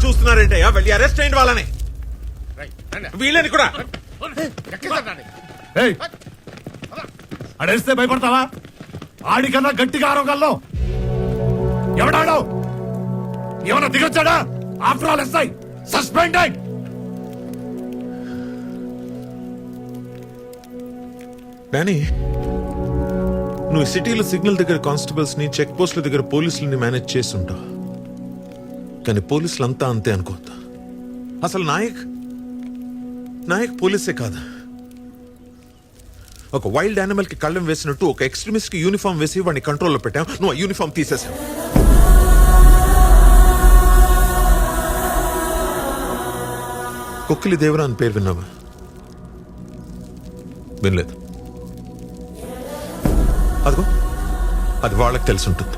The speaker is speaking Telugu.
చూస్తున్నారేంటయ్యా? వెళ్ళి అరెస్ట్ అయ్యింది వాళ్ళని, వీళ్ళని కూడా. అడేస్తే భయపడతావా? ఆడికన్నా గట్టిగా ఆరోగల్లో ఎవడాడో ఏమన్నా దిగొచ్చాడా? After all SI suspended. Danny, నువ్వు సిటీలో సిగ్నల్ దగ్గర కానిస్టేబుల్స్ ని, చెక్ పోస్టుల దగ్గర పోలీసులని మేనేజ్ చేస్తుంటావు. కానీ పోలీసులు అంతా అంతే అనుకోద్దా. అసలు నాయక్ పోలీసే కాదు. ఒక వైల్డ్ యానిమల్ కి కళ్ళం వేసినట్టు ఒక ఎక్స్ట్రీమిస్ట్ కి యూనిఫామ్ వేసి వాడిని కంట్రోల్లో పెట్టాం. నువ్వు ఆ యూనిఫామ్ తీసేసావు. కొక్కిలి దేవరా అని పేరు విన్నావా? వినలేదు. అదిగో అది వాళ్ళకి తెలిసి ఉంటుంది.